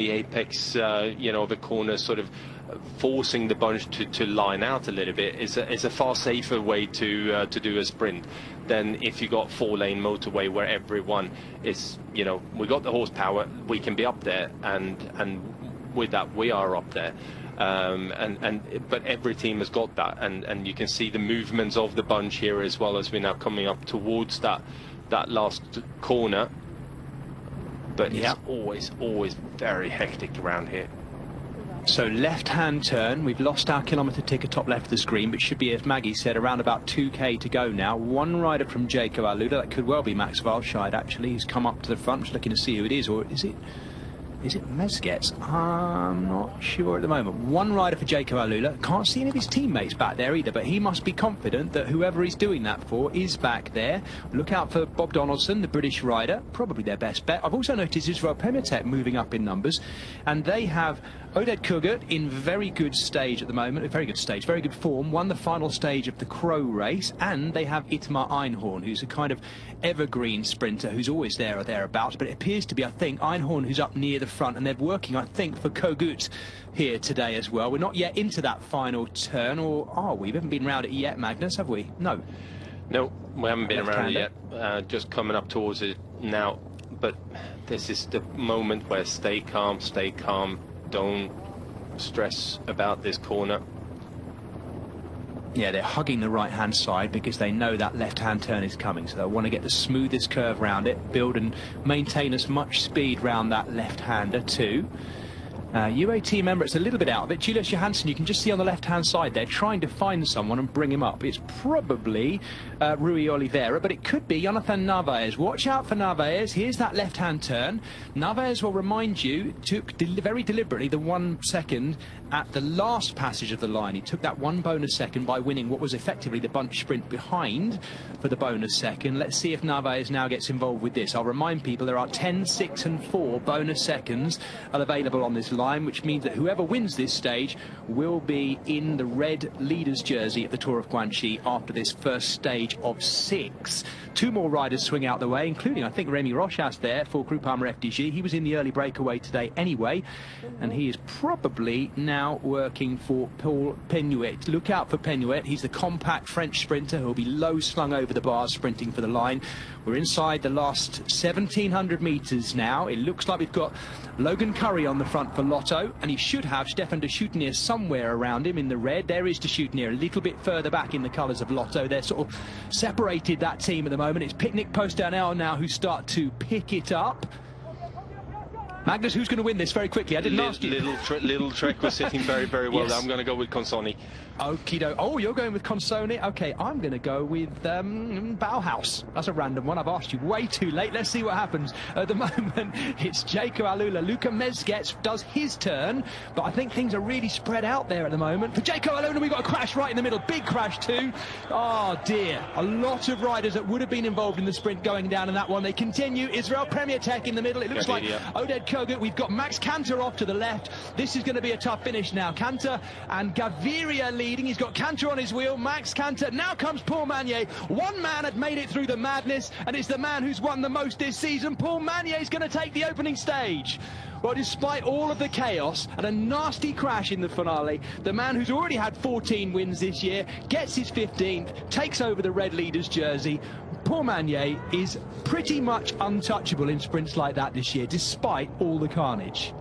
the apex, you know, of a corner, sort of forcing the bunch to line out a little bit is a far safer way to do a sprint than if you got 4-lane motorway where everyone is, you know, we got the horsepower, we can be up there, and with that we are up there. But every team has got that, and you can see the movements of the bunch here as well as we're now coming up towards that last corner. But it's always very hectic around here. So left-hand turn, we've lost our kilometre ticker top left of the screen, but should be, as Maggie said, around about 2k to go now. One rider from Jaco Aluda, that could well be Max Walscheid actually, who's come up to the front. Just looking to see who it is, or is it Mezgets? I'm not sure at the moment. One rider for Jaco Aluda. Can't see any of his teammates back there either, but he must be confident that whoever he's doing that for is back there. Look out for Bob Donaldson, the British rider, probably their best bet. I've also noticed Israel Pemitek moving up in numbers, and they have Oded Kugut in very good stage at the moment, very good form, won the final stage of the Crow race, and they have Itmar Einhorn, who's a kind of evergreen sprinter who's always there or thereabouts, but it appears to be, I think, Einhorn who's up near the front, and they're working, I think, for Kogut here today as well. We're not yet into that final turn, or are we? We haven't been around it yet, Magnus, have we? No. No, we haven't been around it yet, just coming up towards it now, but this is the moment where stay calm, don't stress about this corner. Yeah, they're hugging the right-hand side because they know that left-hand turn is coming, so they'll want to get the smoothest curve round it, build and maintain as much speed round that left-hander too. UAT member, it's a little bit out of it. Julius Johansson, you can just see on the left-hand side there, trying to find someone and bring him up. It's probably Rui Oliveira, but it could be Jonathan Narvaez. Watch out for Narvaez. Here's that left-hand turn. Narvaez will remind you, took very deliberately the 1 second at the last passage of the line. He took that 1 bonus second by winning what was effectively the bunch sprint behind for the bonus second. Let's see if Narvaez now gets involved with this. I'll remind people there are 10, 6 and 4 bonus seconds available on this line, which means that whoever wins this stage will be in the red leader's jersey at the Tour of Guangxi after this first stage of 6. 2 more riders swing out the way, including, I think, Remy Rochas there for Groupama FDG. He was in the early breakaway today anyway, and he is probably now working for Paul Penuet. Look out for Penuet. He's the compact French sprinter who'll be low slung over the bars sprinting for the line. We're inside the last 1,700 metres now. It looks like we've got Logan Curry on the front for Lotto, and he should have Stefan de Schoutenier somewhere around him in the red. There is de Schoutenier a little bit further back in the colours of Lotto. They're sort of separated, that team at the moment. It's Picnic Post Downell now who start to pick it up. Magnus, who's going to win this very quickly? I didn't ask you. Little Trek was sitting very well. Yes. I'm going to go with Consoni. Okie-doke. Oh, you're going with Consoni? Okay, I'm going to go with Bauhaus. That's a random one. I've asked you way too late. Let's see what happens. At the moment, it's Jaco Aluda. Luca Mezgets does his turn, but I think things are really spread out there at the moment. For Jaco Aluda, we've got a crash right in the middle. Big crash too. Oh, dear. A lot of riders that would have been involved in the sprint going down in that one. They continue. Israel Premier Tech in the middle. It looks like Oded Kogut. We've got Max Cantor off to the left. This is going to be a tough finish now. Cantor and Gaviria leading. He's got Cantor on his wheel. Max Cantor. Now comes Paul Magnier. One man had made it through the madness, and it's the man who's won the most this season. Paul Magnier is going to take the opening stage. Well, despite all of the chaos and a nasty crash in the finale, the man who's already had 14 wins this year gets his 15th, takes over the red leader's jersey. Paul Magnier is pretty much untouchable in sprints like that this year, despite all the carnage.